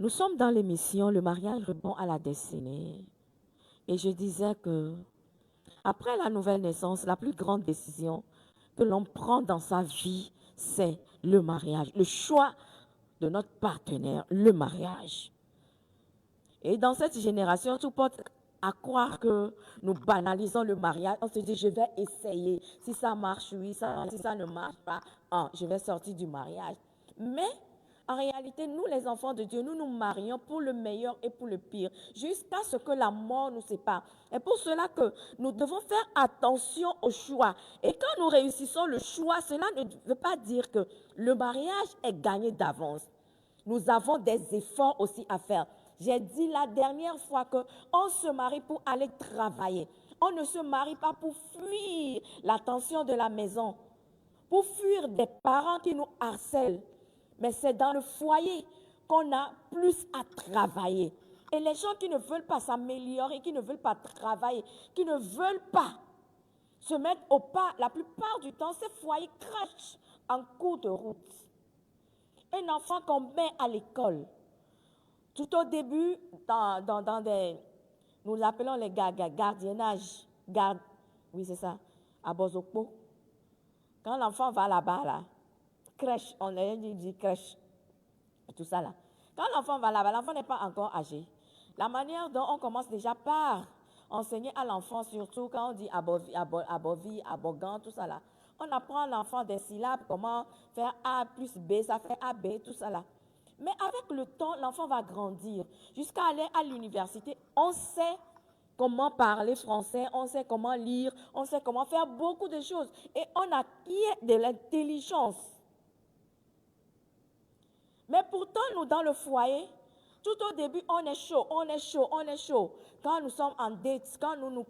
Nous sommes dans l'émission Le mariage répond à la destinée. Et je disais que, après la nouvelle naissance, la plus grande décision que l'on prend dans sa vie, c'est le mariage. Le choix de notre partenaire, le mariage. Et dans cette génération, tout porte à croire que nous banalisons le mariage. On se dit, je vais essayer. Si ça marche, oui. Si ça ne marche pas, je vais sortir du mariage. Mais en réalité, nous, les enfants de Dieu, nous nous marions pour le meilleur et pour le pire, jusqu'à ce que la mort nous sépare. Et pour cela que nous devons faire attention au choix. Et quand nous réussissons le choix, cela ne veut pas dire que le mariage est gagné d'avance. Nous avons des efforts aussi à faire. J'ai dit la dernière fois qu'on se marie pour aller travailler. On ne se marie pas pour fuir la tension de la maison, pour fuir des parents qui nous harcèlent. Mais c'est dans le foyer qu'on a plus à travailler. Et les gens qui ne veulent pas s'améliorer, qui ne veulent pas travailler, qui ne veulent pas se mettre au pas, la plupart du temps, ces foyers crachent en cours de route. Un enfant qu'on met à l'école, tout au début, dans des, nous l'appelons les gardiennages, oui c'est ça, à Bozokpo. Quand l'enfant va là-bas, là, crèche, on dit crèche, tout ça là. Quand l'enfant va là-bas, l'enfant n'est pas encore âgé. La manière dont on commence déjà par enseigner à l'enfant, surtout quand on dit abovi, abogan, tout ça là. On apprend à l'enfant des syllabes, comment faire A plus B, ça fait AB, tout ça là. Mais avec le temps, l'enfant va grandir. Jusqu'à aller à l'université, on sait comment parler français, on sait comment lire, on sait comment faire beaucoup de choses. Et on acquiert de l'intelligence. Mais pourtant, nous, dans le foyer, tout au début, on est chaud, on est chaud, on est chaud. Quand nous sommes en date, quand nous nous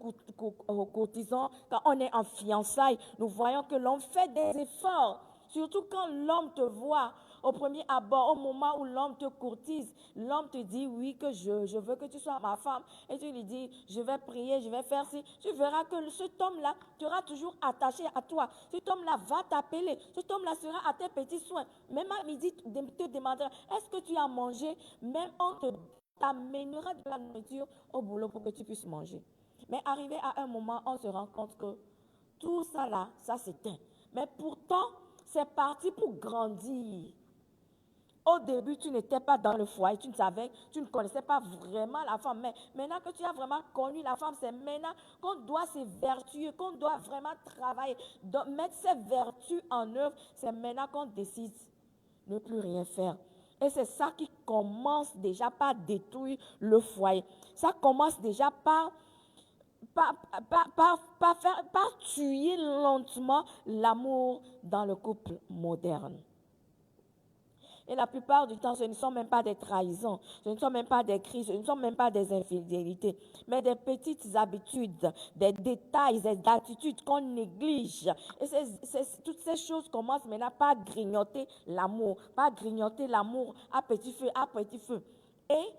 courtisons, quand on est en fiançailles, nous voyons que l'on fait des efforts. Surtout quand l'homme te voit au premier abord, au moment où l'homme te courtise, l'homme te dit oui que je veux que tu sois ma femme. Et tu lui dis, je vais prier, je vais faire ci. Tu verras que cet homme-là sera toujours attaché à toi. Cet homme-là va t'appeler. Cet homme-là sera à tes petits soins. Même à midi, te demandera, est-ce que tu as mangé? Même on t'amènera de la nourriture au boulot pour que tu puisses manger. Mais arrivé à un moment, on se rend compte que tout ça là, ça s'éteint. Mais pourtant, c'est parti pour grandir. Au début, tu n'étais pas dans le foyer, tu ne connaissais pas vraiment la femme. Mais maintenant que tu as vraiment connu la femme, c'est maintenant qu'on doit s'évertuer, qu'on doit vraiment travailler, mettre ses vertus en œuvre. C'est maintenant qu'on décide de ne plus rien faire. Et c'est ça qui commence déjà par détruire le foyer. Ça commence déjà par tuer lentement l'amour dans le couple moderne. Et la plupart du temps, ce ne sont même pas des trahisons, ce ne sont même pas des crises, ce ne sont même pas des infidélités, mais des petites habitudes, des détails, des attitudes qu'on néglige. Et toutes ces choses commencent maintenant par grignoter l'amour, à petit feu, à petit feu. Et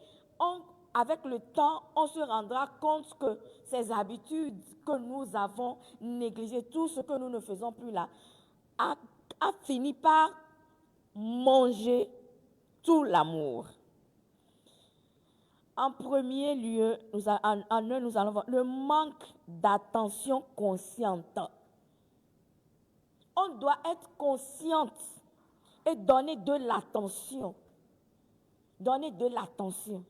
avec le temps, on se rendra compte que ces habitudes que nous avons négligées, tout ce que nous ne faisons plus là, a fini par manger tout l'amour. En premier lieu, nous allons voir le manque d'attention consciente. On doit être consciente et donner de l'attention. Donner de l'attention.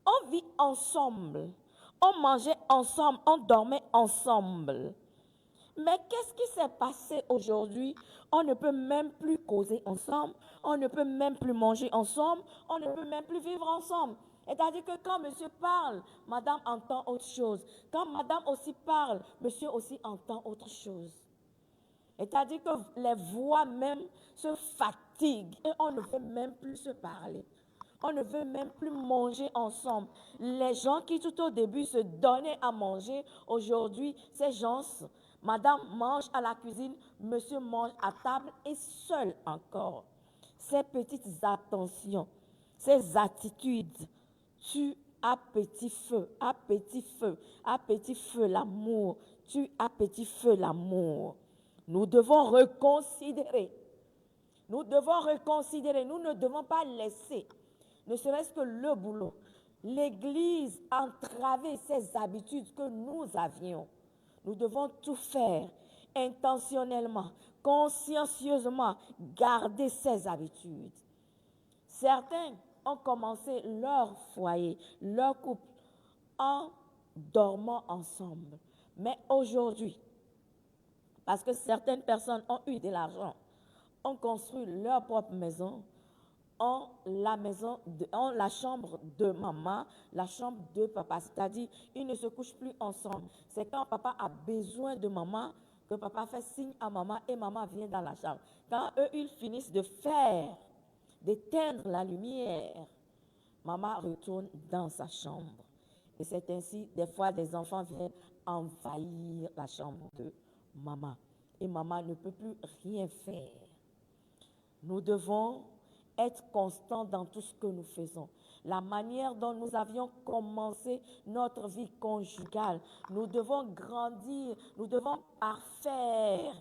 On vit ensemble, on mangeait ensemble, on dormait ensemble. Mais qu'est-ce qui s'est passé aujourd'hui? On ne peut même plus causer ensemble, on ne peut même plus manger ensemble, on ne peut même plus vivre ensemble. C'est-à-dire que quand monsieur parle, madame entend autre chose. Quand madame aussi parle, monsieur aussi entend autre chose. C'est-à-dire que les voix même se fatiguent et on ne veut même plus se parler. On ne veut même plus manger ensemble. Les gens qui tout au début se donnaient à manger, aujourd'hui, ces gens, madame mange à la cuisine, monsieur mange à table et seul encore. Ces petites attentions, ces attitudes tuent à petit feu, à petit feu, à petit feu l'amour, tuent à petit feu l'amour. Nous devons reconsidérer. Nous devons reconsidérer. Nous ne devons pas laisser. ne serait-ce que le boulot. L'Église entravait ces habitudes que nous avions. Nous devons tout faire intentionnellement, consciencieusement, garder ces habitudes. Certains ont commencé leur foyer, leur couple, en dormant ensemble. Mais aujourd'hui, parce que certaines personnes ont eu de l'argent, ont construit leur propre maison, ont la chambre de maman, la chambre de papa. C'est-à-dire, ils ne se couchent plus ensemble. C'est quand papa a besoin de maman que papa fait signe à maman et maman vient dans la chambre. Quand eux, ils finissent d'éteindre la lumière, maman retourne dans sa chambre. Et c'est ainsi, des fois, des enfants viennent envahir la chambre de maman. Et maman ne peut plus rien faire. Nous devons être constants dans tout ce que nous faisons. La manière dont nous avions commencé notre vie conjugale, nous devons grandir, nous devons parfaire.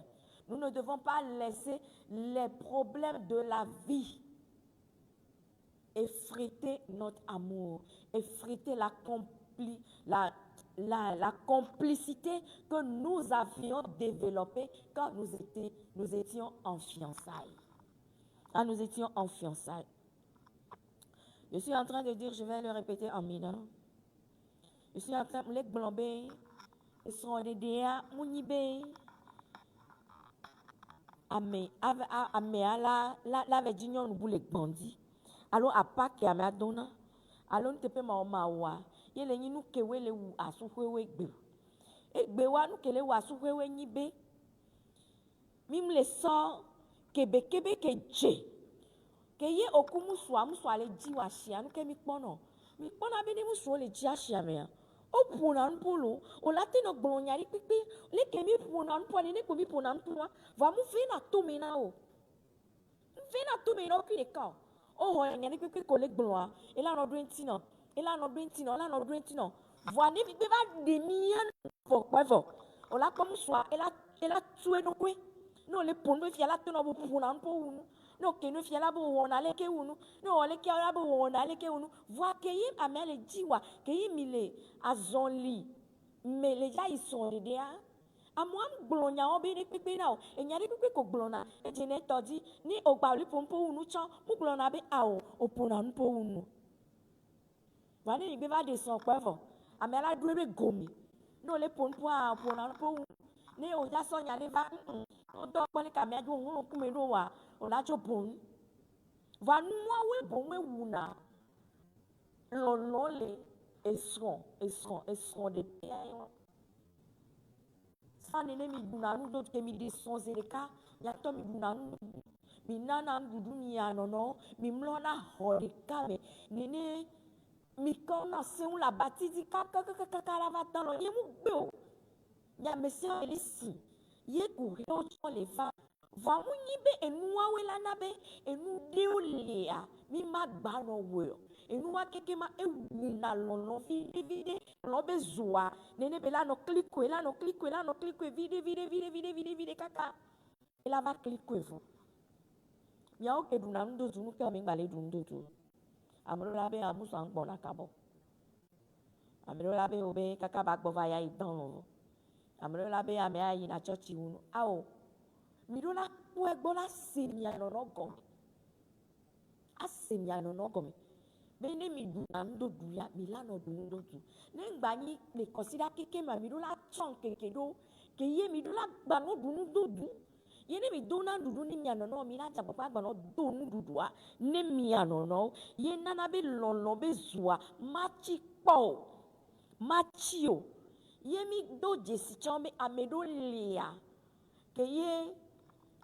Nous ne devons pas laisser les problèmes de la vie effriter notre amour, effriter la complicité que nous avions développée quand nous étions en fiançailles. Quand nous étions en fiançailles. Je suis en train de dire, je vais le répéter en minant. Je suis en train de dire, blomber, et son dédéa, mounibé. Amé, la vedinyo nous boule bandi. Alors, à pas qui a ma donna, alors nous te pe ma wa. Yele ni nous kewele ou asuwewe gbe. Et gbewa nous kele ou asuwewe ni be. Mim le so kebe ke je. Ke ye okumu muswa le jiwa shia nous ke mi pono. Mi pona be ni muswa le jia shia me. O puna npulu, o lati no gbonyari pipi, le ke mi puna nponi ne ko mi puna npua. Va mu fe na to me na o. Fe na to me no ki le ka. Oh, il y a des collègues blancs. Et là, on a besoin et là, on a besoin là, on a besoin voilà, il va des millions pour quoi voir. On l'a comme soit, et là, tué nos couilles. Non, les ponts, il y a là, tu n'as pas pour un peu ou non, que nous, il y a là, on a les que ou non, on les qui a là, on a les que ou non. Voir que y a mais les diwa, que y mille à zonli. Mais les gens, ils sont derrière. A moi glonia obéné pipi na e nyari pipi ko glona e jene todi ni o gba li pompo unu chan mu glona be a o pona npo unu wani ni va de son kwefo amela dwebe gomi no le pompo a pona npo unu ni o ja so nyari va o do po ni kamia ju unu ku me do wa o la jo bon va nu we bon we wuna lo le esron de Sanene mi dunanu do ke mi desonze le ka ya to mi dunanu mi nana dudu mi anono mi mlona horika me nene mi kona se un la batidi ka la vatano ye mu gbe o ya mesia elisi ye ku rio cho le va va mu nyibe enu awe la na be enu de o le a mi ma gba no we enu wa keke ma ewu na lono vide lo be zua nene be la no clique vide kaka e la va clique vo ya o ke duna ndo zunu ke mi gbale dun do tu amro la be amuso an gbon la kabo amro la be obe kaka ba gbo va ya idan amro la be ame ayi na church unu ao mi do la po egbo la se mi anono go asemiano no gomi bene mi dunando duya milano dundo tu nengba ni le consider keke ma mi do la chon keke do ke ye mi do la gba no dundo du ye ne mi do na dudu ni mi anono mi na ja papa gba no do nu dudua ne mi anono ye nana be lolo be zua machi po machio ye mi do jesi chombe amedo lia ke ye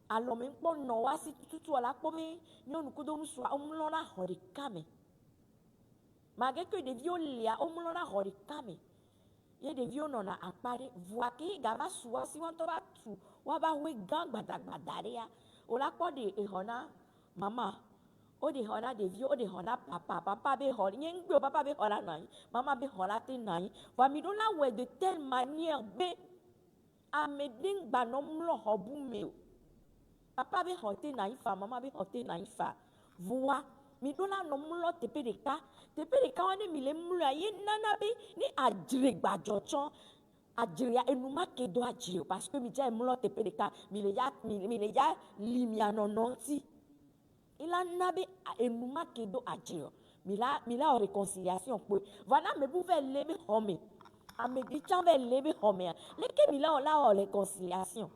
alors même pour nous si tout la pomme nous nous coudons soit on l'on a horicame malgré que des violia on l'on a horicame il y a des vieux non a apparaît voix qui gava soit si on toba tout ou ba we gang badagadaria o la quoi de hona maman o de hona des vieux o de hona papa be hol yen gbe papa be hola nai maman be hola te nai va mi don la ouais de telle manière be a me ding banom lo hobu me papa be hoté naïfa, maman be hoté naïfa. Voix, mi do la no mlo tepe de ka wane mi le mlo ye nana be ni adire gbadjocho adire enuma ke do adire parce que mi ja mlo tepe de ka mi le ya limia nononti il a nabe enuma ke do adire mi la en réconciliation pour voilà me pouvait lever homme a me dit tu vas lever homme les que mi la en réconciliation.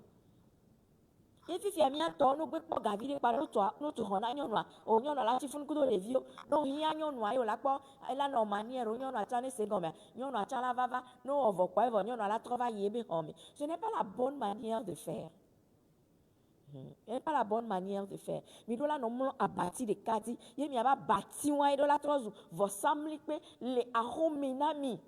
Et si mi a to no gbe po gavide pa no to hona nyonwa o nyonwa la ti fun kudo le vio no hia nyonwa yo la po la no manière o nyonwa cha ne se gome nyonwa cha la vava no ovo kwa evo nyonwa la trova yebe home ce n'est pas la bonne manière de faire. Ce n'est pas la bonne manière de faire. Mi do la no mlo abati de kati ye mi aba bati wa do la trozu vo samli pe le ahomena mi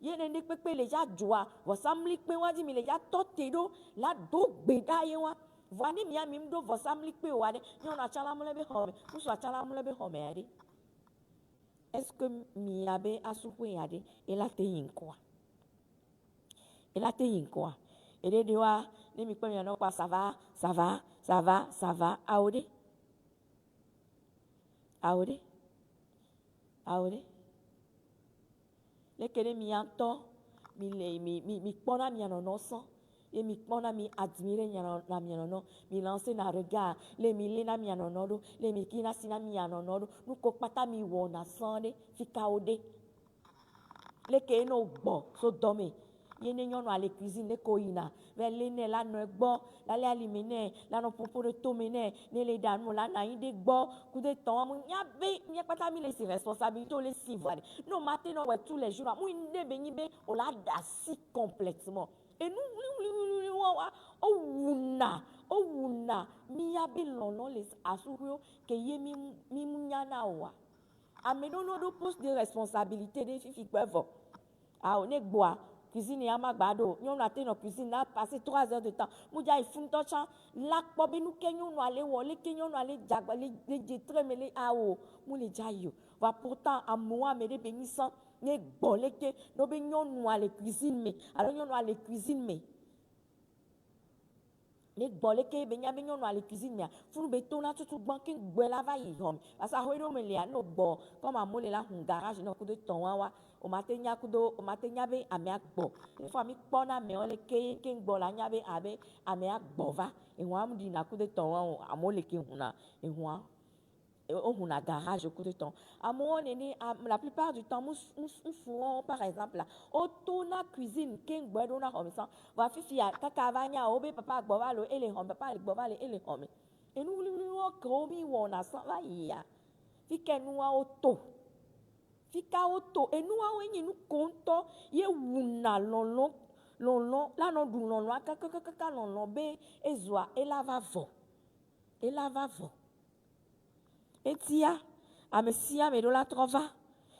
ye ne pe le ja joa vo samli pe wa di mi le ja totedo la do gbeda ye wa voani mi ami mdo vo samli pe wa de nyon achala mle be home uso achala mle be home ade est-ce que mi abe asukwe ade elate yinkwa ede de wa ne mi pe mi no kwa ça va aode le kene mi anto mi pona mi anono so et mi pona mi admire na mi anono mi lancer na regard le mi le na mi anono do le mi kina sina mi anono do nu ko pata mi wona sande fika ode le ke no gbo so dome ye ne nyono ale cuisine le ko ina ve le ne la no gbo la le alimene la no popo de tomene ne le danu la na inde gbo ku de ton mu nya be nya pata mi le si responsabilité o le si voile no matin no we tous les jours mu inde be ni be o la dasi complètement et nous o wuna mi abe lono les asuro ke ye mi munyana wa amedo no do poste de responsabilité de fifi kwevo a on e gboa cuisine ya magbado nyon na te no cuisine na passer 3 heures de temps muja ifun to chan la po be nu ke nyon no ale wo le ke nyon no ale jagba le jetre me le awo mu le jayo va pourtant a moi me de bénissant ne gbolé ke no be nyon no ale cuisine me alors nyon no ale cuisine me ne gbolé ke be nya be nyon no ale cuisine me funu be to na tutu gban ke gbe la va yi hom asa hoiro me le no gbo comme amole la hun garage no ku de ton wa o matenya kudo o matenya be ame agbo une fois mi pona me ole ke ngbo la nya be abe ame agbo va e wa mu di na kudo ton wa amole ke huna e wa o huna garage kudo ton amo ne la plupart du temps nous par exemple là o to na cuisine ke ngbo do na homisa va fifi ya kaka va nya o be papa agbo va lo ele hom papa agbo va le ele hom e nu o ko mi wo na sa va ya fi ke nu wa o to fika oto enua wenye nu konto ye wuna lolo la no du lolo kaka lolo be ezwa elava vo etia amesia me do la trova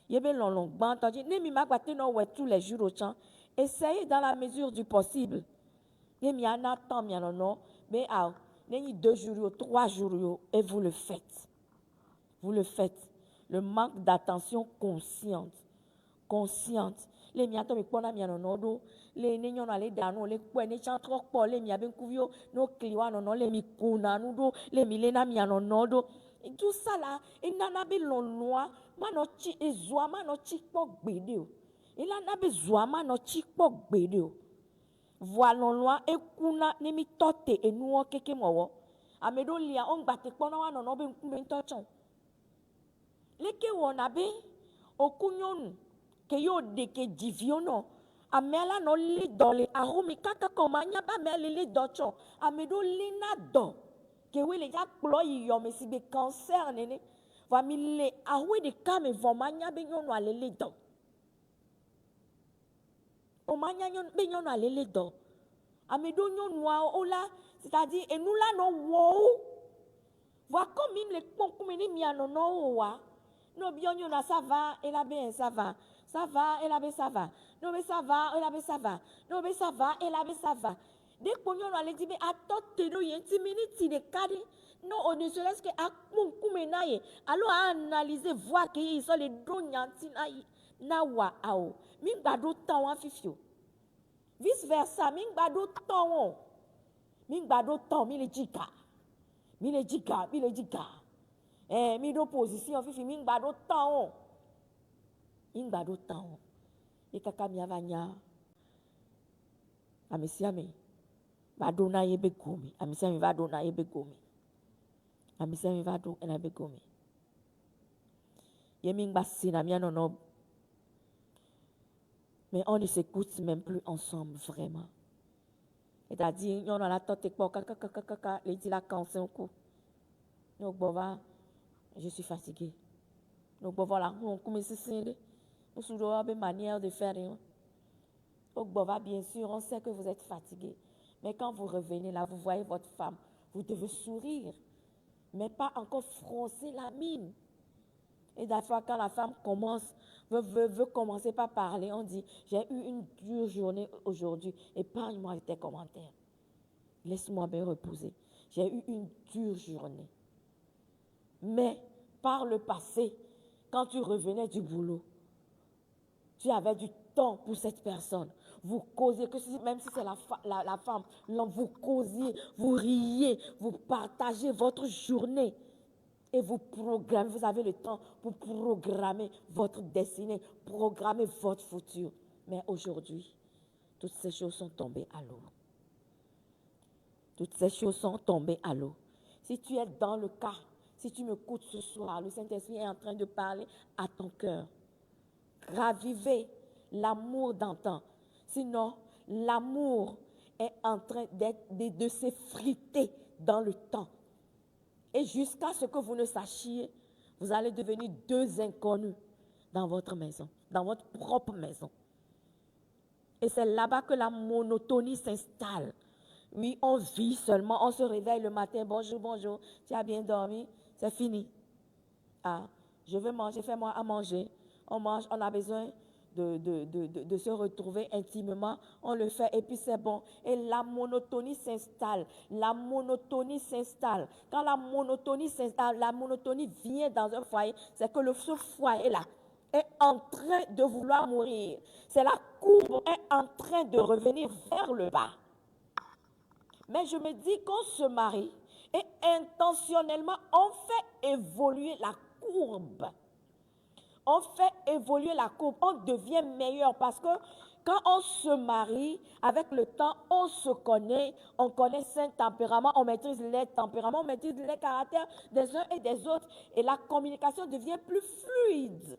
ye be lolo gban tandis ne mi magbate no we tous les jours au champ essayez dans la mesure du possible ye mi ana temps mi anono be a neni 2 jours ou 3 jours et vous le faites le manque d'attention consciente les miato mi pona mi anono les nenyo na le danu le kwe ne chan trop po le mi aben kuvio no kliwa no le mi kuna nu do le mi le na mi anono do tout ça là et nana be lonwa mano chi ezwa mano chi po gbede o ila na be zwa mano chi po gbede o voilà loin e kuna ne mi tote enu o keke mowo amedo lia on gbate pona wa no be nkume ntochon leke wona be okunyonu ke yo de ke diviono amela no li dole ahumi kaka komanya ba mele li docho amedo lina do ke wele ja klo yo me si be cancer nene va mi le awe de kame vomanya be nyonu alele do o manya nyon be nyonu alele do amedo nyonu a ola c'est-à-dire et nous là no wo va comme même les ponkume ni mi anono wa no bionyo na ça va et la bien ça va et la bien ça va no be ça va et la bien ça va no be ça va et la bien ça va dès que ponyo no ale di be atote no yenti minute de kadi no on ne serait-ce que a ponkume na ye alors à analyser voir que ils sont les donyanti na wa ao mi gbado tan wa fifio vice versa mi gbado tan mi le jika mi d'opposition, fifi, mi n'gbado temps. N'gbado temps. Et kaka mi avanya. Amisiame. Va dona yebe gomi. Amisiame va dona yebe gomi. Amisiame va dona yebe gomi. Yemi n'gba sina mi anono. Mais on ne s'écoute même plus ensemble, vraiment. C'est-à-dire, on a la tête pour kaka, les dit la cancer au cou. Donc, bon, je suis fatiguée. Donc, bon, voilà, on commence à se nous sommes une manière de faire. Donc, bon, bien sûr, on sait que vous êtes fatigué. Mais quand vous revenez là, vous voyez votre femme, vous devez sourire, mais pas encore froncer la mine. Et des fois, quand la femme veut commencer par parler, on dit, j'ai eu une dure journée aujourd'hui, épargne-moi tes commentaires. Laisse-moi bien reposer. J'ai eu une dure journée. Mais par le passé, quand tu revenais du boulot, tu avais du temps pour cette personne. Vous causez, même si c'est la femme, vous causez, vous riez, vous partagez votre journée. Et vous programmez, vous avez le temps pour programmer votre destinée, programmer votre futur. Mais aujourd'hui, toutes ces choses sont tombées à l'eau. Toutes ces choses sont tombées à l'eau. Si tu es dans le cas, si tu m'écoutes ce soir, le Saint-Esprit est en train de parler à ton cœur. Ravivez l'amour d'antan. Sinon, l'amour est en train de s'effriter dans le temps. Et jusqu'à ce que vous ne sachiez, vous allez devenir deux inconnus dans votre maison, dans votre propre maison. Et c'est là-bas que la monotonie s'installe. Oui, on vit seulement, on se réveille le matin, bonjour, bonjour, tu as bien dormi, c'est fini. Ah, je veux manger, fais-moi à manger. On mange, on a besoin de se retrouver intimement, on le fait et puis c'est bon. Et la monotonie s'installe. La monotonie s'installe. Quand la monotonie s'installe, la monotonie vient dans un foyer, c'est que ce foyer-là est en train de vouloir mourir. C'est la courbe est en train de revenir vers le bas. Mais je me dis qu'on se marie et intentionnellement, on fait évoluer la courbe. On fait évoluer la courbe, on devient meilleur parce que quand on se marie, avec le temps, on se connaît, on connaît 5 tempéraments, on maîtrise les tempéraments, on maîtrise les caractères des uns et des autres et la communication devient plus fluide.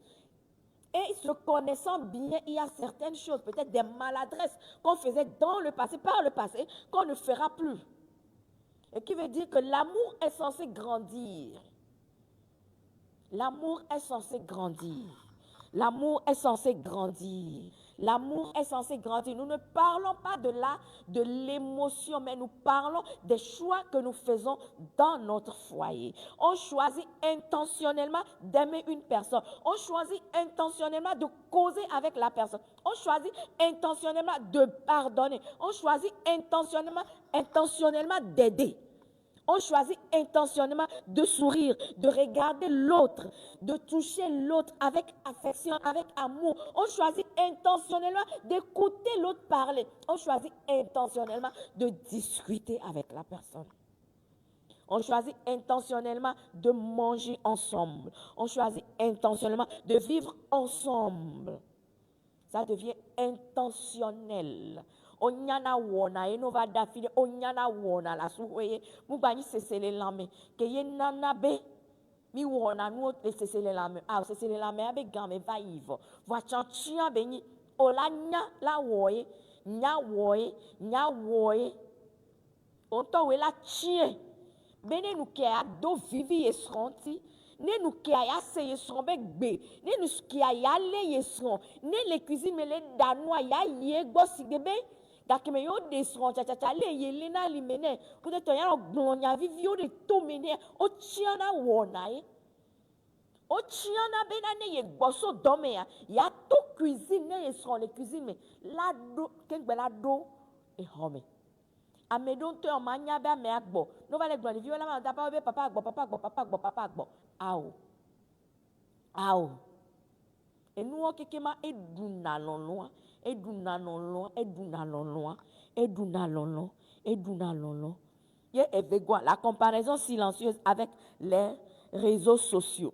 Et se connaissant bien, il y a certaines choses, peut-être des maladresses qu'on faisait dans le passé, par le passé, qu'on ne fera plus. Et qui veut dire que l'amour est censé grandir. L'amour est censé grandir. L'amour est censé grandir. L'amour est censé grandir. Nous ne parlons pas de l'émotion, mais nous parlons des choix que nous faisons dans notre foyer. On choisit intentionnellement d'aimer une personne. On choisit intentionnellement de causer avec la personne. On choisit intentionnellement de pardonner. On choisit intentionnellement d'aider. On choisit intentionnellement de sourire, de regarder l'autre, de toucher l'autre avec affection, avec amour. On choisit intentionnellement d'écouter l'autre parler. On choisit intentionnellement de discuter avec la personne. On choisit intentionnellement de manger ensemble. On choisit intentionnellement de vivre ensemble. Ça devient intentionnel. Onyana wona eno va dafile onyana wona la suwe mu bani sesele lame ke ye nana be mi wona nu le sesele lame sesele lame abe game va ivo va chanchia beni ola nya la woye nya woye onto we la chie bene nu ke ado vivi esronti ne nous qui a essayé son bec b ne nous qui a allé son ne les cuisines mais les danois ya ye gossi bébé dakeme yo desron cha le ye na limene ko to ya glonya vivio de to mene o chiana wonai o chiana bena ne ye gosso dome ya to cuisine ne son les cuisines mais la do ken bela do e home amedon to manya ba me agbo no va le glonya vivio la ma da papa agbo Ao. Et nous, kekema eduna lolo, Ye evegwa, la comparaison silencieuse avec réseaux sociaux.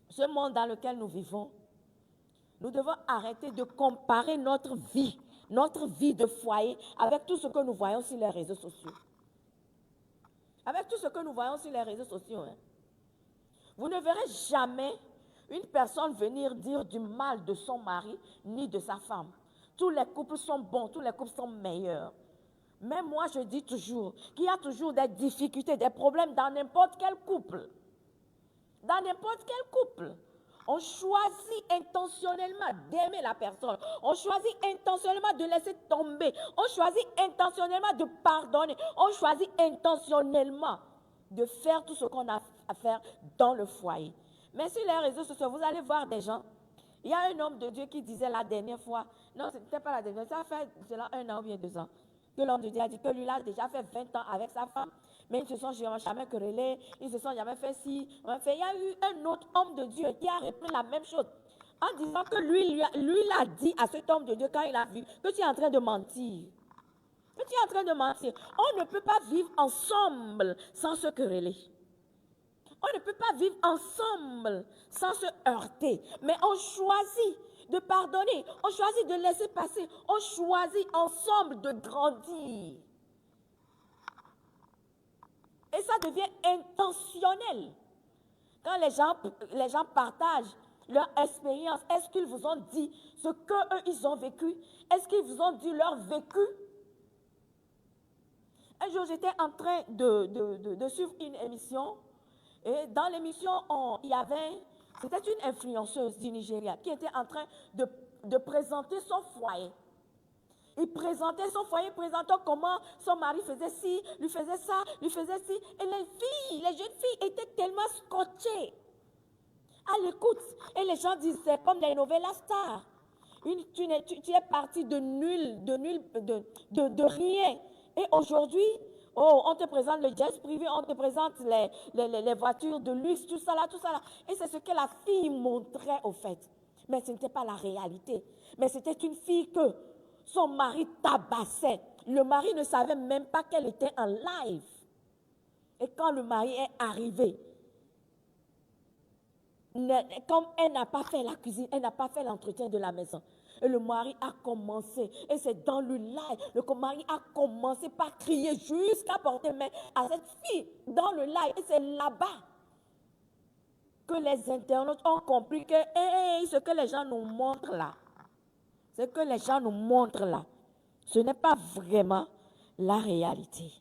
Ce monde dans lequel nous vivons, nous devons arrêter de comparer notre vie de foyer, avec tout ce que nous voyons sur les réseaux sociaux. Avec tout ce que nous voyons sur les réseaux sociaux. Vous ne verrez jamais une personne venir dire du mal de son mari ni de sa femme. Tous les couples sont bons, tous les couples sont meilleurs. Mais moi, je dis toujours qu'il y a toujours des difficultés, des problèmes dans n'importe quel couple. Dans n'importe quel couple. On choisit intentionnellement d'aimer la personne. On choisit intentionnellement de laisser tomber. On choisit intentionnellement de pardonner. On choisit intentionnellement de faire tout ce qu'on a à faire dans le foyer. Mais sur les réseaux sociaux, vous allez voir des gens. Il y a un homme de Dieu qui disait la dernière fois, non, ce n'était pas la dernière fois, ça fait cela 1 an ou bien 2 ans, que l'homme de Dieu a dit que lui, il a déjà fait 20 ans avec sa femme. Mais ils ne se sont jamais querellés, ils ne se sont jamais fait ci. Il y a eu un autre homme de Dieu qui a repris la même chose en disant que lui a dit à cet homme de Dieu quand il a vu que tu es en train de mentir. Que tu es en train de mentir. On ne peut pas vivre ensemble sans se quereller. On ne peut pas vivre ensemble sans se heurter. Mais on choisit de pardonner, on choisit de laisser passer, on choisit ensemble de grandir. Et ça devient intentionnel. Quand les gens partagent leur expérience, est-ce qu'ils vous ont dit ce qu'eux, ils ont vécu? Est-ce qu'ils vous ont dit leur vécu? Un jour, j'étais en train de suivre une émission. Et dans l'émission, c'était une influenceuse du Nigeria qui était en train de présenter son foyer. Il présentait son foyer, présentant comment son mari faisait ci, lui faisait ça, lui faisait ci. Et les jeunes filles étaient tellement scotchées à l'écoute. Et les gens disaient, comme des novellas stars, tu es parti de nul, de rien. Et aujourd'hui, on te présente le jet privé, on te présente les voitures de luxe, tout ça là. Et c'est ce que la fille montrait au fait. Mais ce n'était pas la réalité. Mais c'était une fille que son mari tabassait. Le mari ne savait même pas qu'elle était en live. Et quand le mari est arrivé, comme elle n'a pas fait la cuisine, elle n'a pas fait l'entretien de la maison. Et le mari a commencé, et c'est dans le live, le mari a commencé par crier jusqu'à porter main à cette fille dans le live. Et c'est là-bas que les internautes ont compris que ce que les gens nous montrent là, ce n'est pas vraiment la réalité.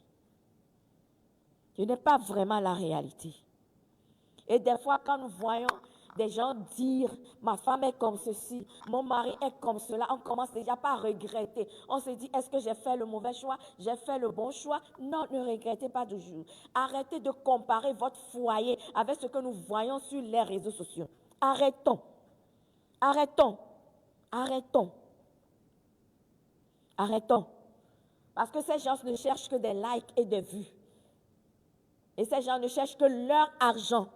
Ce n'est pas vraiment la réalité. Et des fois, quand nous voyons des gens dire, ma femme est comme ceci, mon mari est comme cela, on commence déjà par regretter. On se dit, est-ce que j'ai fait le mauvais choix? J'ai fait le bon choix? Non, ne regrettez pas toujours. Arrêtez de comparer votre foyer avec ce que nous voyons sur les réseaux sociaux. Arrêtons. Parce que ces gens ne cherchent que des likes et des vues. Et ces gens ne cherchent que leur argent.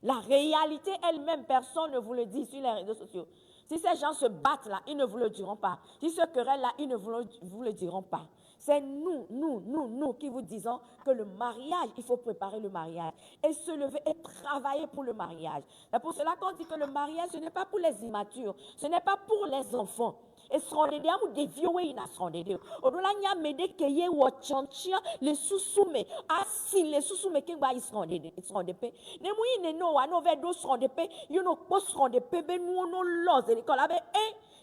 La réalité elle-même, personne ne vous le dit sur les réseaux sociaux. Si ces gens se battent là, ils ne vous le diront pas. S'ils se querellent là, ils ne vous le diront pas. C'est nous qui vous disons que le mariage, il faut préparer le mariage et se lever et travailler pour le mariage. C'est pour cela qu'on dit que le mariage, ce n'est pas pour les immatures, ce n'est pas pour les enfants. Et srondede amu devio we ina srondede odola nya mede keye wo chanchia le susume asi le susume ke gba srondepe ne mu ine no wa no ve do srondepe you no po srondepe be nu no loze ni kola be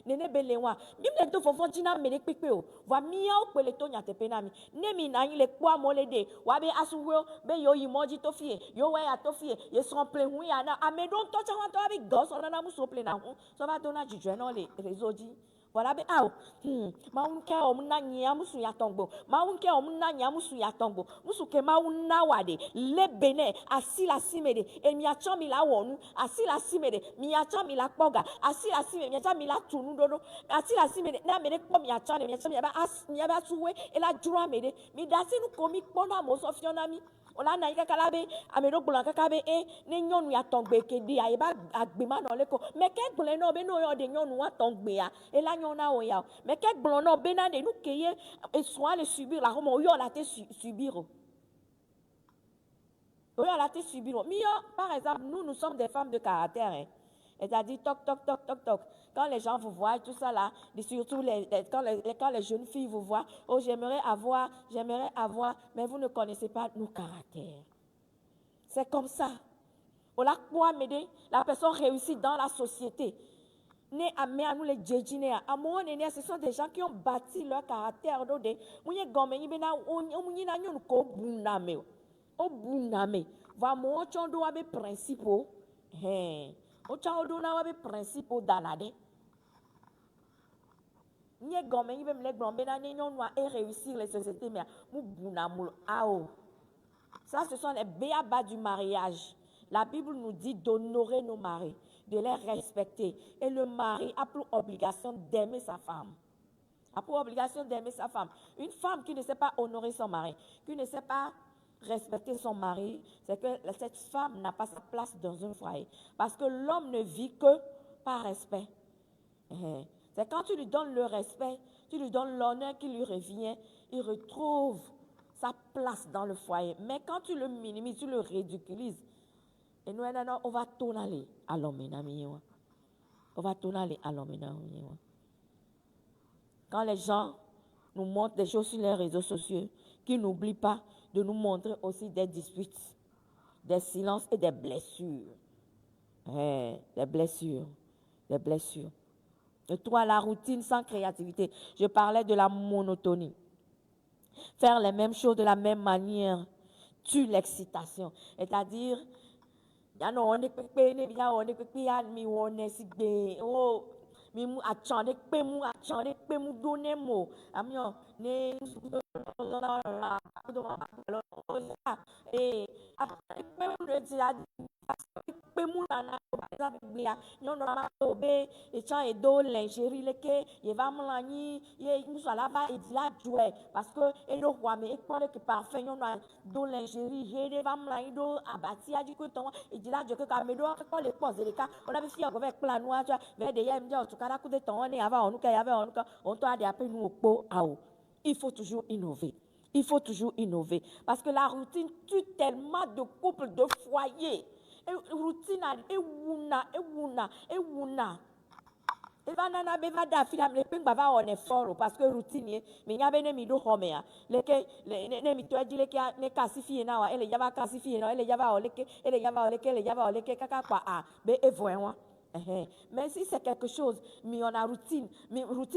nene bele wa bimle to fofon tina mede pepe o wa mia o pele to nya tepe na mi ne mi na yin le po amolede wa be asuwo be yo yimoji to fie yo we ya to fie ye son ple hu ya na amedon to cha wa to abi go so na mu so ple na hu so ba to na jijwe no le rezoji. Voilà, ben, maunke omna nyamusu ya tongbo, maunke omna nyamusu ya tongbo, musuke mauna wade, lebene, asila simede, e miacha mila wonu, asila simede, miacha mila poga, asila simede, miacha mila tunu dodo, asila simede, na mede po miacha, miaba suwe, et la jura mede, mi dasi nu komi pona mo sofionami. Ola na kaka be amedo gblon kaka be ne nyɔnu ya tɔgbe ke di a eba agbe ma no le ko me ke gblon no be no yo de nyɔnu wa tɔgbe ya e la nyɔna o ya me ke gblon no be na de nu ke ye e soa le subir la homo yo la te subir o yo la te subir o mi yo par exemple nous sommes des femmes de caractère hein. Et t'as dit toc toc toc toc toc. Quand les gens vous voient tout ça là, surtout quand les jeunes filles vous voient, oh j'aimerais avoir, mais vous ne connaissez pas nos caractères. C'est comme ça. On a quoi m'aider? La personne réussit dans la société. Ne ame à nous les djéjine à mon aîné, ce sont des gens qui ont bâti leur caractère d'ode. Mouye gomme y bena on na nyon ko buname. O buname. Va mo chondo abe principaux. O chondo na abe principaux danade. Nye gomme y bem le gomme bena nyon wa et réussir les sociétés mais mou bunamul ao. Ça ce sont les béabas du mariage. La Bible nous dit d'honorer nos maris, de les respecter. Et le mari a pour obligation d'aimer sa femme. A pour obligation d'aimer sa femme. Une femme qui ne sait pas honorer son mari, qui ne sait pas respecter son mari, c'est que cette femme n'a pas sa place dans un foyer. Parce que l'homme ne vit que par respect. C'est quand tu lui donnes le respect, tu lui donnes l'honneur qui lui revient, il retrouve sa place dans le foyer. Mais quand tu le minimises, tu le ridiculises, et nous, on va tourner à l'homme. On va tourner à l'homme. Quand les gens nous montrent des choses sur les réseaux sociaux, qu'ils n'oublient pas de nous montrer aussi des disputes, des silences et des blessures. Des blessures. Des blessures. Et toi, la routine sans créativité. Je parlais de la monotonie. Faire les mêmes choses de la même manière tue l'excitation. C'est-à-dire, ya no on pepe ne ya on pepe ya mi won si gbe o mi mu achan pe mu do ne mo amio ne pe mu de ti pe mu na za gbe ya nyo no ma to be e chan e do lingerie leke ye va mlanyi ye muso la ba e di la joie parce que e do kwa me e prendre que parfait nyo no do lingerie ye va mlanyi do abati a di ko ton e di la jo que ka me do ko le pose le ka on avait fi avec plan noir tu vers de yem dia tu kara ku de ton ne ava on ka ya on ka on to a de appel nous au ao. Il faut toujours innover. Il faut toujours innover parce que la routine tue tellement de couples, de foyers. Et routine et wuna. Et va nana be va da filam le ping bava on est fort parce que routine mais nya be ne mi do homea le ke ne mi to di le ke ne kasifie na wa ele yaba kasifie na ele yaba o le ke ele yaba o le ke kaka kwa a be evoen mais si c'est quelque chose mi on a routine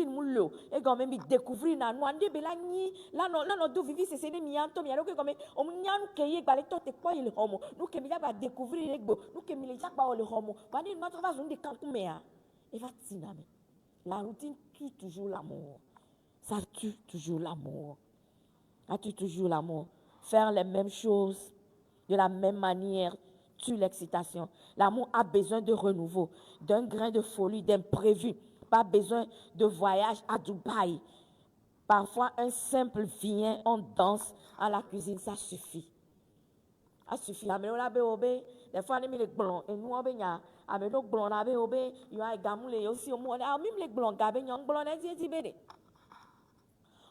moulo et quand même découvrir na no ande be la ni la no do vivi c'est ne mi anto mi aloke comme o mu nyanu ke ye gba le to te ko ile homo nu ke mi yaba découvrir egbo nu ke mi le jakba o le homo ba ni ma to va zone de kankumea et va tiname. La routine tue toujours l'amour. Ça tue toujours l'amour. Ça tue toujours l'amour. Faire les mêmes choses de la même manière tue l'excitation. L'amour a besoin de renouveau, d'un grain de folie, d'imprévu. Pas besoin de voyage à Dubaï. Parfois, un simple vient, on danse à la cuisine, ça suffit. Ça suffit. Mais on a obé. Des fois, on a mis les blancs. Et nous, on a avec nos blancs, on a obé. Il y a des gamoules aussi. On a même les blancs, gabe, on a blanc, on a dit, bébé.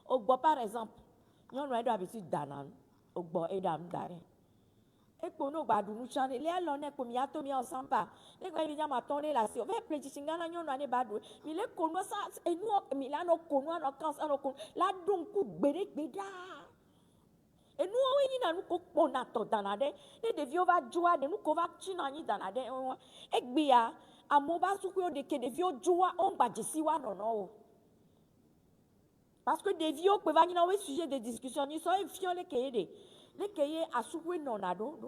Au bois, par exemple, nous avons l'habitude d'aller au bois et d'amener. Et pour nous, nous chanter. Les allons pour m'y attendre ensemble. Les gars, ils ont tourné là. Si on veut plaisir, si on a un badou. Mais les connu ça. Et nous, mais là, nous connu, nous cancer, nous connu. Là, donc, coup, bédé, béda. Et nous, on a tout dans la dé. Les devions va jouer, nous, qu'on va chinani dans la dé. Et bien, à mon bas, sous quoi de que des vieux jouent, on va dire si wa non. Parce que des vieux peuvent venir au sujet de discussion. Ils sont fiers les cahiers. Les cahiers à souper non à dos.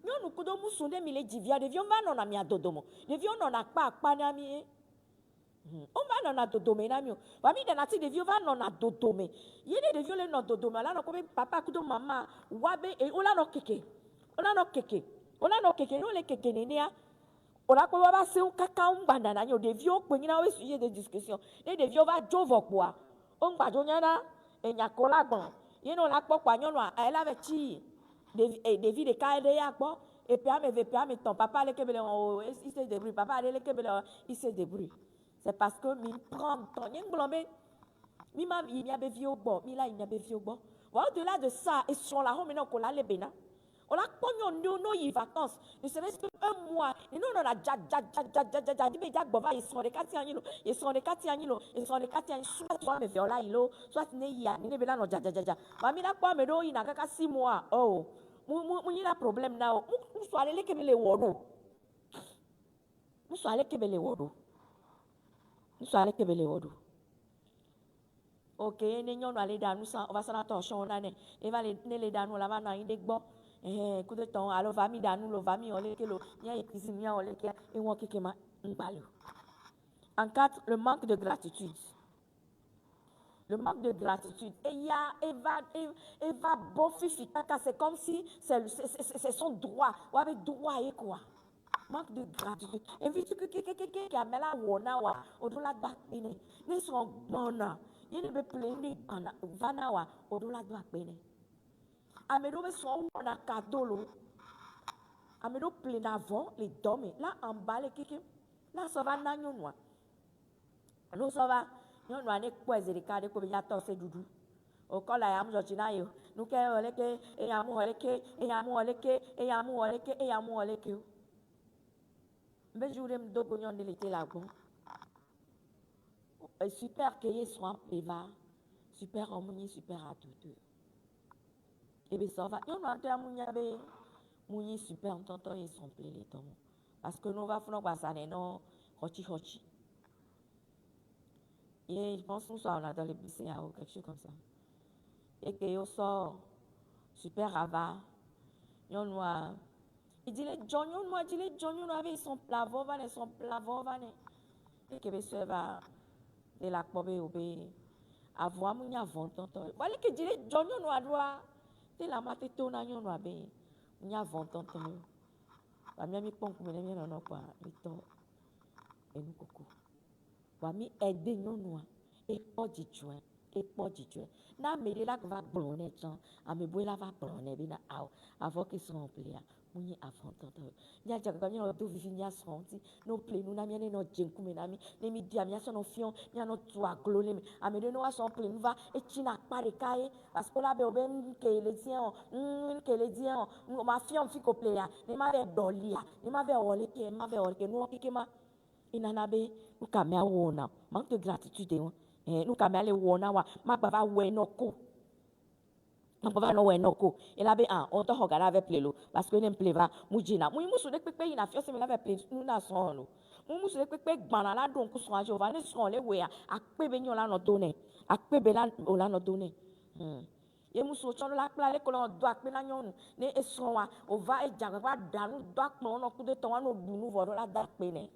Nous, nous, nous, sommes des milliers de vieux. Des vieux, on a mis à dodomo. Des vieux, on n'a pas n'ami. On va non à dodomé n'ami. Parmi les natifs des vieux, on va non à dodomé. Il y a des vieux, les non dodomé. Là, on a papa, couteau, maman, wabe, et on a nos kéké. On a nos kéké. Nous, les kéké, nénéa. On a quoi, va c'est un cacao, banana. Des vieux, on peut y avoir sujet de discussion. Les vieux, va jouer quoi. On va jouer là, et il y a collaboration. Il y a la quoi, elle avait chi. Des vies de carrière, et puis, ton papa, il se débrouille. Papa, il se débrouille. C'est parce que, il prend ton il y a des vieux bon, il y a des vieux bon. Au-delà de ça, ils sont là, on a les bénins. On a connu nos vacances. Ne serait-ce qu'un mois. Et nous, on a ils sont les 4 ans, ils sont les 4 ans, ils sont les 4 ans, soit mais viola, soit ne y a, ne béla, no, Mami, là, quoi, mais non, il n'a qu'à 6 mois. Oh, il y a un problème là. Nous sommes allés les wodo. Nous sommes allés les wodo. Nous sommes allés les wodo. Ok, nous allons dans nous, on va s'en attention, on a né. Et va les dans nous, là, va dans une bon. Coup de temps, alors va mi dans nous, le va mi, on les kilo, il y a une cuisine, on les kilo, et on qui kema, on parle. En 4, le manque de gratitude. Le manque de gratitude. Et il y a, et va bon fifi, c'est comme si c'est son droit. Ou avec droit et quoi? Manque de gratitude. Et vite que quelqu'un qui a mis la wona wa, au-delà de la ne sont bonnes. Il ne peut plus vana wa, au-delà de la peine. Amedo be so na kadolo. Amedo plein avant les domes. Là en bas les kiki. Là ça va na nyonwa. Nous ça va nyonwa ne kweze de kade ko ya to se dudu. O ko la yam jochina yo. Nu ke oleke e yamu oleke e yamu oleke e yamu oleke e yamu oleke. Mbe jure mdo gonyon de l'été là bon. Super que y soit peva. Super harmonie super à tout. Et bien ça va. Yon a été à Mouni super, tonton, ils sont pleins les tombes. Parce que nous va faire ça, non, hochi. Et je pense que nous sommes dans les BCA ou quelque chose comme ça. Et que yo sort super rava. Yon noir. Il dit les John, yon noir, dit les John, yon avec son plavon, son plavon, et que monsieur va de la pobe ou bé. Avoir mon avant, tonton. Voilà que dit les John, yon noir, doit. C'est la maté tona, yon noir, bé. Mon avant, tonton. Wami ponku mene mene no kwa lito enu koko. Wami ede nyonua e po jijwe. Na mede la va blonne chan, ame boy la va blonne bina au avant que son plaisir. Muni avant tonto. Nya jaga nyo do vivi nya sonti, no play no na miene no jenku menami, ne mi dia mia sono fion, nya no tua glole ame de no wa son play va e china pare kai parce que la be oben que le tien que le dien ma fion fi ko play ya, ne ma be dolia, ne ma be wole ke no ki ma inanabe nous kamea wona manque de gratitude nous kamea le wona wa ma baba we no ko ma baba no we no ko et là be on to hogara avec plelo parce que ne pleva mujina mu musu de pepe ina fio se me lave ple nous na son lo mu musu de pepe gbana la don ko so ajo va ne son le we a pepe nyola no donné a pepe la o la no donné ye musu cho la pla le ko no do akpe na nyonu ne eson wa o va e jaga va danu do akpo no ku de ton wa no dunu vo la da pe ne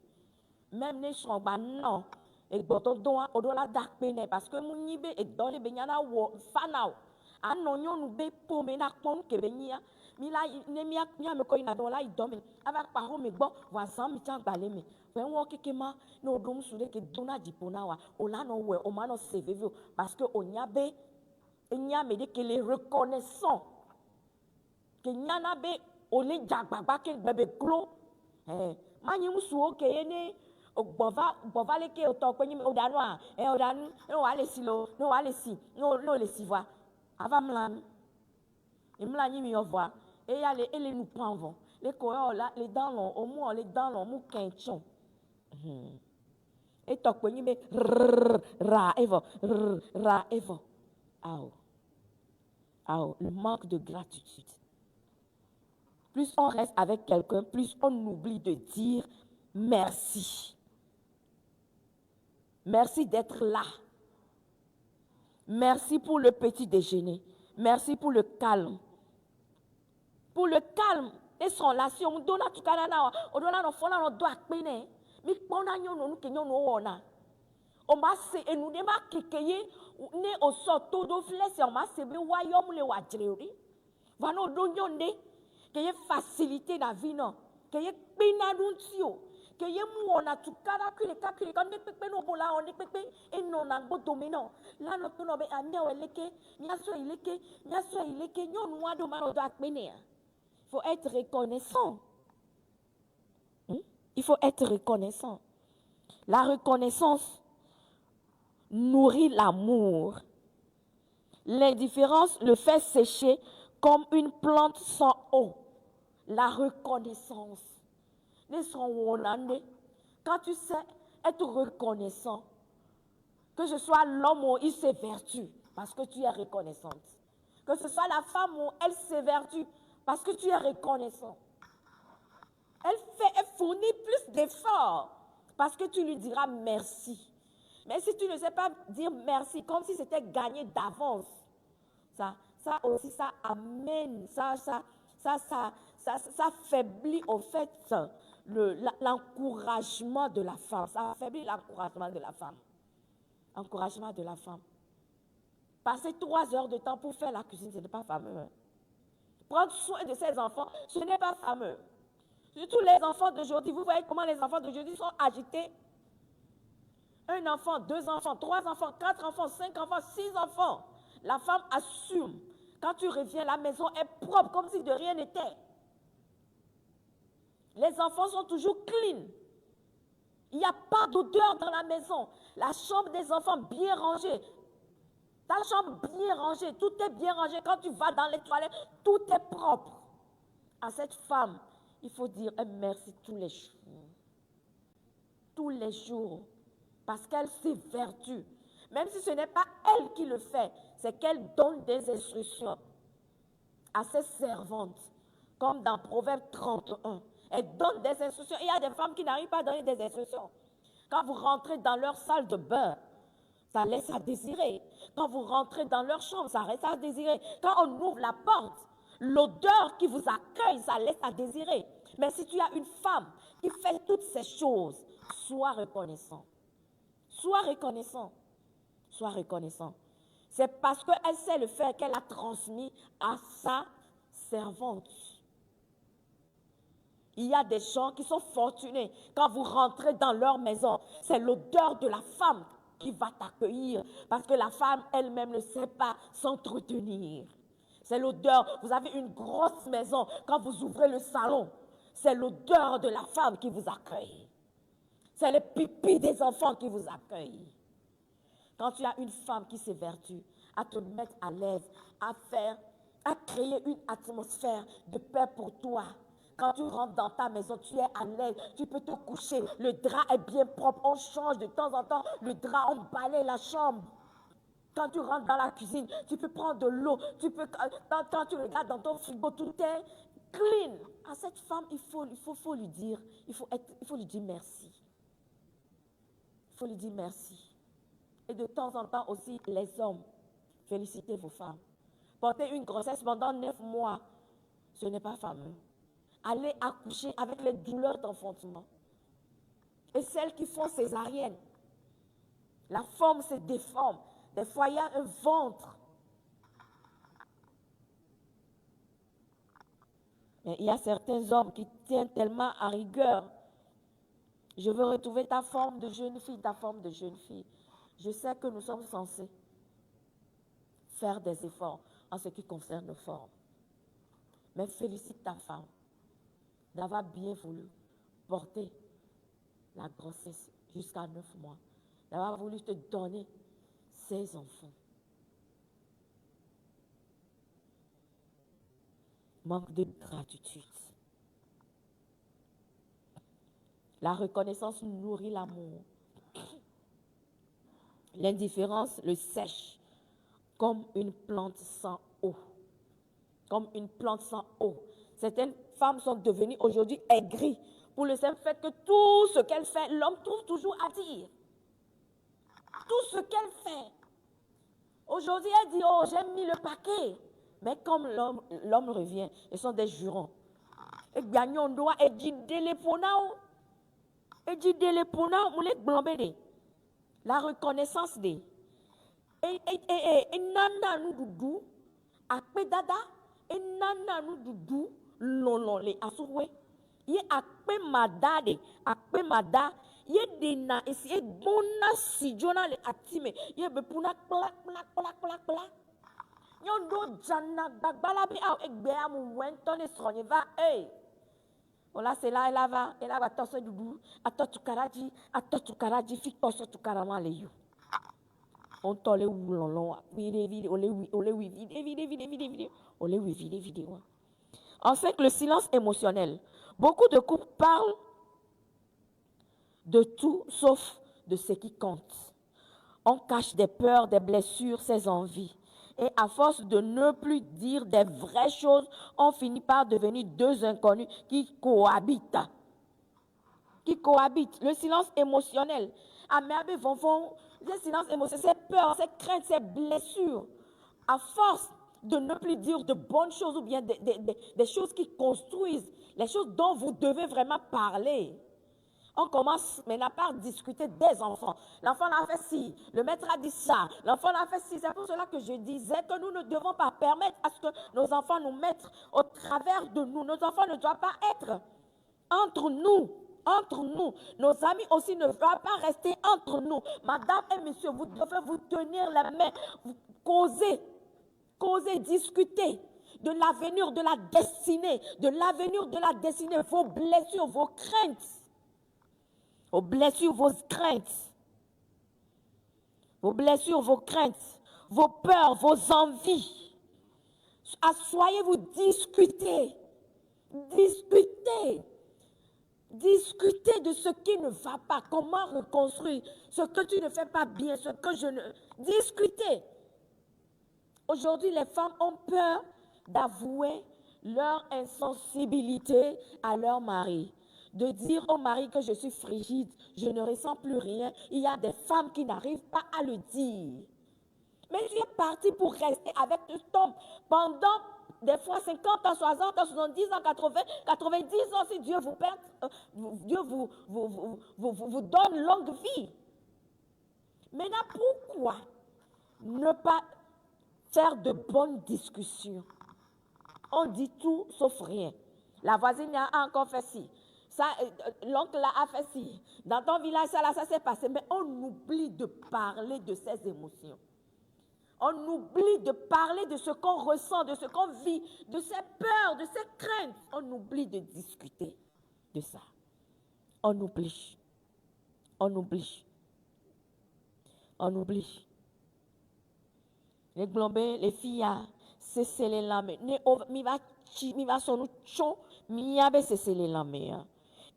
même les gens non et boto doa odola dak pene parce que mon nibe et dans les benyana wo fanao anonyo nu be po me na pon ke benya mi la ne mi me ko ina dola idome avec paro me gbo voisin mi chan gbale me wen wo kekema no dum su de ke dona dipona wa ola no we o ma no save parce que onya be enya me de que les reconnaissant que nyana be ole jagbagba ke bebe glo manyi musu o ke ene bova le ke auto ko nyime odanu a odanu no wale si lo no wale si no le si voix ava mlan imla nyimi yo voix et ya les nous prend vent les ko là les dents long au moins les dents long mu kenchon et to ko nyime ra evo le manque de gratitude. Plus on reste avec quelqu'un, plus on oublie de dire merci. Merci d'être là. Merci pour le petit déjeuner. Merci pour le calme. Pour le calme. Et son là, si on donne à tout cas là, on donne à nos fonds, on doit peiner. Mais on a nous qui nous on m'a et nous ne m'a kékéé né au sorto de flèche on m'a sebe royaume le wadjeri. Va nous donner que y facilité la vie non. Que y pina d'untio. Que yemu on a tout cara que les calculs quand pepe no bola on est pepe et non na go dominant. Là no to no be amia weleke, nyaso ileke, nyon noa do mano do akmene. Il faut être reconnaissant. Il faut être reconnaissant. La reconnaissance nourrit l'amour. L'indifférence le fait sécher comme une plante sans eau. La reconnaissance. Quand tu sais être reconnaissant, que ce soit l'homme ou il s'évertue parce que tu es reconnaissante. Que ce soit la femme ou elle s'évertue parce que tu es reconnaissant. Elle fournit plus d'efforts parce que tu lui diras merci. Mais si tu ne sais pas dire merci, comme si c'était gagné d'avance, ça aussi, ça amène, ça affaiblit au fait l'encouragement de la femme. Ça affaiblit l'encouragement de la femme. Encouragement de la femme. Passer 3 heures de temps pour faire la cuisine, ce n'est pas fameux. Prendre soin de ses enfants, ce n'est pas fameux. Surtout les enfants d'aujourd'hui, vous voyez comment les enfants d'aujourd'hui sont agités. 1 enfant, 2 enfants, 3 enfants, 4 enfants, 5 enfants, 6 enfants. La femme assume. Quand tu reviens, la maison est propre, comme si de rien n'était. Les enfants sont toujours clean. Il n'y a pas d'odeur dans la maison. La chambre des enfants bien rangée. Ta chambre bien rangée, tout est bien rangé. Quand tu vas dans les toilettes, tout est propre. À cette femme, il faut dire un merci tous les jours. Tous les jours. Parce qu'elle s'évertue. Même si ce n'est pas elle qui le fait, c'est qu'elle donne des instructions à ses servantes. Comme dans Proverbe 31. Elle donne des instructions. Il y a des femmes qui n'arrivent pas à donner des instructions. Quand vous rentrez dans leur salle de bain, ça laisse à désirer. Quand vous rentrez dans leur chambre, ça reste à désirer. Quand on ouvre la porte, l'odeur qui vous accueille, ça laisse à désirer. Mais si tu as une femme qui fait toutes ces choses, sois reconnaissant. Sois reconnaissant. Sois reconnaissant. C'est parce qu'elle sait le faire qu'elle a transmis à sa servante. Il y a des gens qui sont fortunés. Quand vous rentrez dans leur maison, c'est l'odeur de la femme qui va t'accueillir. Parce que la femme elle-même ne sait pas s'entretenir. C'est l'odeur. Vous avez une grosse maison. Quand vous ouvrez le salon, c'est l'odeur de la femme qui vous accueille. C'est le pipi des enfants qui vous accueillent. Quand tu as une femme qui s'évertue à te mettre à l'aise, à créer une atmosphère de paix pour toi. Quand tu rentres dans ta maison, tu es à l'aise, tu peux te coucher, le drap est bien propre, on change de temps en temps le drap, on balaye la chambre. Quand tu rentres dans la cuisine, tu peux prendre de l'eau, quand tu regardes dans ton frigo, tout est clean. À cette femme, il faut lui dire, il faut lui dire merci. Il faut lui dire merci. Et de temps en temps aussi, les hommes, félicitez vos femmes. Porter une grossesse pendant 9 mois, ce n'est pas fameux. Allez accoucher avec les douleurs d'enfantement. Et celles qui font césarienne, la forme se déforme. Des fois, il y a un ventre. Mais il y a certains hommes qui tiennent tellement à rigueur. Je veux retrouver ta forme de jeune fille, ta forme de jeune fille. Je sais que nous sommes censés faire des efforts en ce qui concerne nos formes. Mais félicite ta femme d'avoir bien voulu porter la grossesse jusqu'à 9 mois, d'avoir voulu te donner ses enfants. Manque de gratitude. La reconnaissance nourrit l'amour. L'indifférence le sèche comme une plante sans eau. Comme une plante sans eau. Certaines femmes sont devenues aujourd'hui aigries pour le simple fait que tout ce qu'elle fait, l'homme trouve toujours à dire. Tout ce qu'elle fait. Aujourd'hui, elle dit, oh, j'ai mis le paquet. Mais comme l'homme revient, ils sont des jurons. Et gagnons doit et dit déléponao. Et dit déléponao, moulek blambé. La reconnaissance des. Et nana nous doudou, à pédada, et nana nous doudou, lololé, asoué. ye akpe madade akpe mada ye dena esi ye bona si jona le atime ye be puna plak plak plak plak plak nyondo jana bagbala bi a egbe amu wento ne sonye va ola c'est là elle va tosse dudu ato tukaraji fi tosse tukarama le you on tole wulolo vide ole vide ole vide. En fait, le silence émotionnel. Beaucoup de couples parlent de tout sauf de ce qui compte. On cache des peurs, des blessures, ses envies. Et à force de ne plus dire des vraies choses, on finit par devenir deux inconnus qui cohabitent. Le silence émotionnel. Le silence émotionnel, c'est peur, c'est crainte, c'est blessure. À force de ne plus dire de bonnes choses ou bien des choses qui construisent, les choses dont vous devez vraiment parler. On commence maintenant par discuter des enfants. L'enfant a fait ci, le maître a dit ça, l'enfant a fait ci. C'est pour cela que je disais que nous ne devons pas permettre à ce que nos enfants nous mettent au travers de nous. Nos enfants ne doivent pas être entre nous. Nos amis aussi ne doivent pas rester entre nous. Madame et monsieur, vous devez vous tenir la main, vous causer, discuter de l'avenir, de la destinée, vos blessures, vos craintes. Vos blessures, vos craintes, vos peurs, vos envies. Assoyez-vous, discutez de ce qui ne va pas, comment reconstruire, ce que tu ne fais pas bien, ce que je ne... Discutez. Aujourd'hui, les femmes ont peur d'avouer leur insensibilité à leur mari. De dire au mari que je suis frigide, je ne ressens plus rien. Il y a des femmes qui n'arrivent pas à le dire. Mais tu es parti pour rester avec cet homme pendant des fois 50 ans, 60 ans, 70 ans, 80, 90 ans, si Dieu vous donne longue vie. Maintenant, pourquoi ne pas faire de bonnes discussions? On dit tout sauf rien. La voisine a encore fait ci. Ça, l'oncle a fait ci. Dans ton village, ça s'est passé. Mais on oublie de parler de ses émotions. On oublie de parler de ce qu'on ressent, de ce qu'on vit, de ses peurs, de ses craintes. On oublie de discuter de ça. On oublie. Les globés, les filles, c'est les lames. Mi va son chon, mi abe c'est les lames.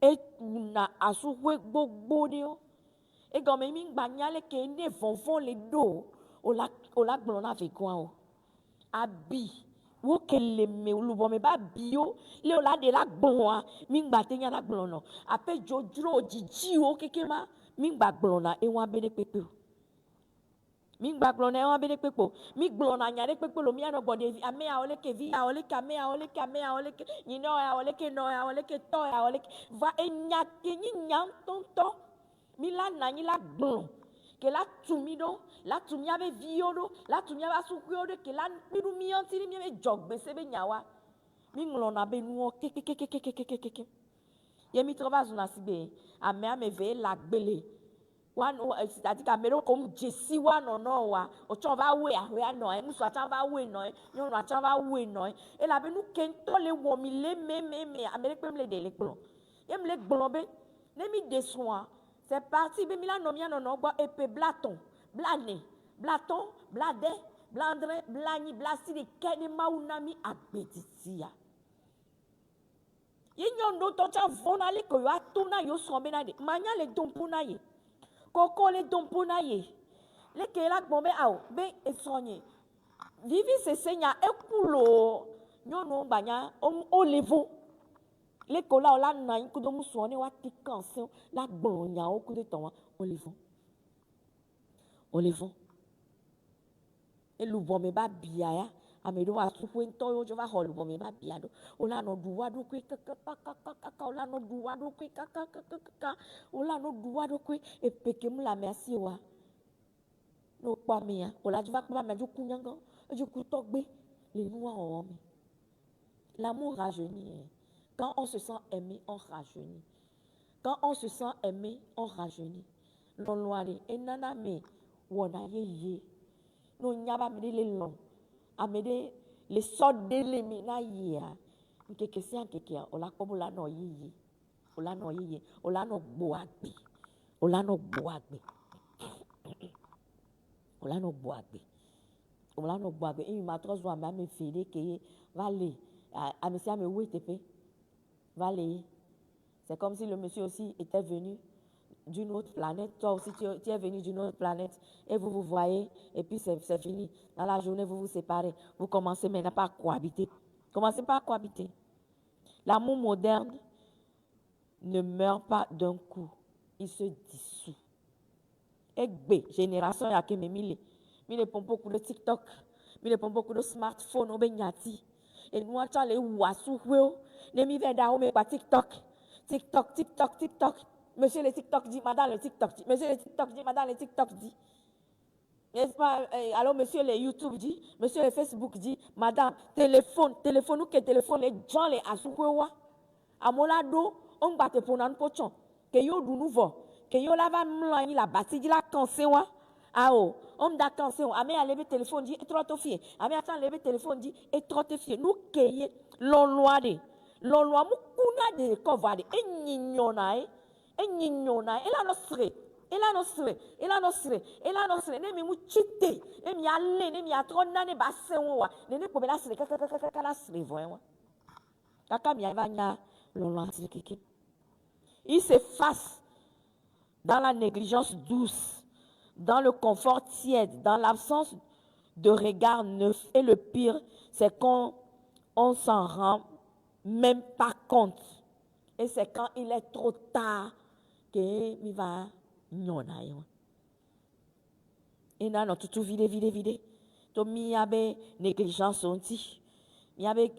Et na asouwe gbogbo de o. Et comme mi gbanyale ke ne fonfon les dos. Ola glona avec quoi o. Abi. Wo kele me ulubo me ba bio. Le ola de la glona. Mi gbate nya la glona. Ape jojro jiji o kekema. Mi gbagblona e wa bede pepe o. Mi gbagblona e wa bede pepe o. Mi glona nya de pepe lo mi ano bode ame a ole ke vi a ole ke ame a ole ke ni no a ole ke to a ole ke va enya ke ni nyam tonto. Mi la na ni la glon. Que la tumido, la tumia be viodo, la tumia ba sukyodo, que la midu mianti mi be jogbe sebe nyawa. Mi nglona be nuo ke. Ye mi trova zuna sibe, ame ve la gbele. C'est-à-dire qu'amelo comme Jessie wa no wa, o chon va we a no, muso atan va we no, yon no atan va we no. Et la be nou kento le womi le me, amele pem le de le glon. Ye me le glon be, ne mi deswa. C'est parti, mais là, non, et puis blaton, blané, blaton, bladé, blandre, blani, blasi, de kene maunami abetitia. Yenyon no tocha vonale ko yo atuna yo somena de. Manya le dompuna ye. Koko le dompuna ye. Le ke la bombe ao, be esonye. Vivi se senya ekulo. Nyon no banya, o levo. Les colas là naï que nous soignons à tes cancers la glonia au coup de temps on les vend et le bon me ba biaya amedo a souffrir to je va hol bon me ba biado on la no duwa do kwe kaka on la no duwa do kwe kaka on la no duwa do kwe et peke mu la merci wa no pa mia on la va pas me du kunyango du coup togbe les noirs l'amour rajeunit. Quand on se sent aimé, on rajeunit. Quand on se sent aimé, on rajeunit. Non loin et nana me wona ye. Non nyaba me les longs. Amede les sortes de lemina ye. Nkeke si nkeke ola komo la no ye. Ola no ye. Ola no boagbe. Ola no boagbe. Ola no boagbe. Ola no boagbe. Il m'a trop joie à me filer que vale. À me dire me où était vale. C'est comme si le monsieur aussi était venu d'une autre planète. Toi aussi, tu es venu d'une autre planète. Et vous vous voyez, et puis c'est fini. Dans la journée, vous vous séparez. Vous commencez maintenant pas à cohabiter. Commencez pas à cohabiter. L'amour moderne ne meurt pas d'un coup. Il se dissout. Et B, génération, il y a que mes mille. Mille pour beaucoup de TikTok. Mille pour beaucoup de smartphones. Et nous, on les ouassou. Les mi veda, on met pas TikTok. TikTok, TikTok, TikTok. Monsieur le TikTok dit, madame le TikTok dit. Monsieur le TikTok dit, madame le TikTok dit. N'est-ce pas? Alors, monsieur le YouTube dit, monsieur le Facebook dit, madame, téléphone, ou que téléphone, les gens les assoukouwa. Amolado, on batte pour nan pochon. Que yo du nouveau. Que yo lava mloani la bâti dit la cansewa. Ah oh, on da cansewa. Ame a levé téléphone dit, et trop te fier. Ame a levé téléphone dit, et trop te fier. Nous keye, l'onloade. L'onloa moukuna de kovade. Et n'ignona, et la nostre. Et la nostre. Ne mi mouchite. Ne mi alle, ne mi atrona, ne basewa. Ne ne pobe la sre, kaka sre voyons. Kaka mi avanya, l'onloa kiki. Il s'efface dans la négligence douce, dans le confort tiède, dans l'absence de regard neuf. Et le pire, c'est qu'on s'en rend même pas compte. Et c'est quand il est trop tard qu'il va nyona. Et là, non, tout vide. Donc, il y avait négligence aussi. Il y avait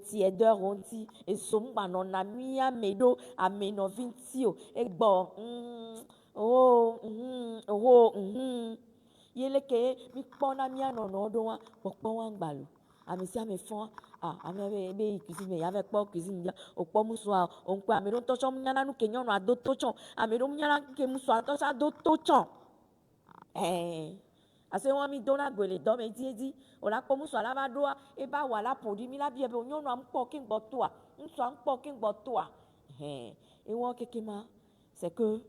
tièdeur aussi. Et somba non a mis à medo à menovintio. Et bon, il est que mi pona mi anono doa pokpo balo. Amesi ame fond ame be cuisine ya avec pas cuisine ya okpo musoa on kwa ame don tocho mnyana nu kenyo no ado tocho ame don mnyana ke musoa tocho ado tocho ase wọn mi dona gbele dɔ me di o la kpɔ musoa la va doa e ba wa la ƒoɖi mi la bia be nyɔnua ŋkpɔ ke ŋgbɔ toa ŋutsua ŋkpɔ ke ŋgbɔ toa e wɔn keke ma c'est que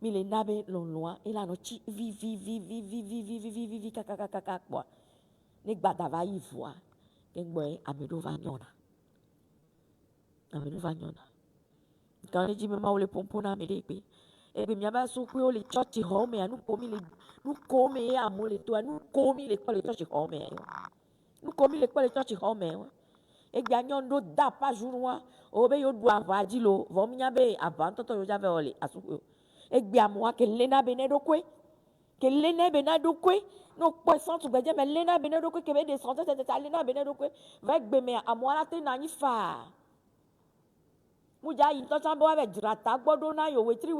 mi le na be lɔlɔa e la nɔ tsi vi kaka kpɔa ne gbada va yi voa ke ŋgbɔ ame ɖewo va nyɔna quand ne dzi be ma wo le ƒoƒo na ame ɖe gbe egbe miaba sukuwo le tsɔtsi xɔ me nu ko me ye amewo le toa nu ko mi le kpɔ le tsɔtsi xɔ me egbea nyɔnu ɖo da pa journua o be yo ɖu ava dzi lo vɔ mi nya be ava ŋtɔtɔ yo dzave wɔ le asukuwo egbea amewoa ke lena be ne ɖokoe no kpɔ sɔntu gbedze me lena be ne ɖokoe ke be de sɔn tete lena be ne ɖokoe va egbe me amewoa la te na anyi faa. Muja yi ntɔtsa be wa be dzra ta gbɔ ɖo na yo wetri.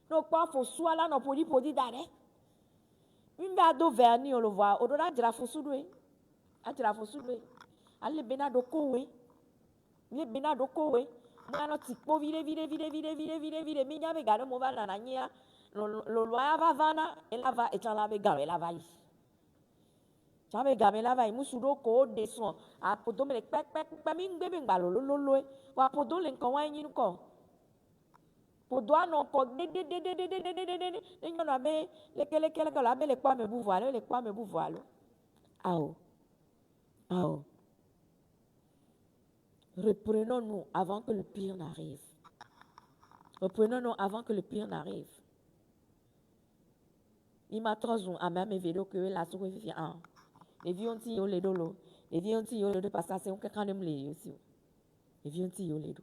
No kpɔ afɔ sua la nɔ ƒoɖi da ɖe. Mi be ado verni o lo voa o ɖo na dzra afɔ su ɖoe. Ale bena ɖoko woe. Mu ya nɔ tikpo viɖe. Mi nya be ga ɖe mo va nana nyia. Loloa ya va vana ela va etsã la be game la va yi. Musu ɖo ko de sɔn aƒodo me le kpekpe mi ŋgbe be ŋgba lololoe wa aƒodo le ŋkɔ wa enyi ŋkɔ ƒodoa nɔ kɔ de ne nyɔnua be leke la be le kpɔ ame bubu alo ao reprenons-nous avant que le pire n'arrive. Il m'a trop à même vidéo que la souris vient les vieux ont yo les dolo les vieux ont yo le de passer on quelqu'un aime les aussi les vieux ont yo les do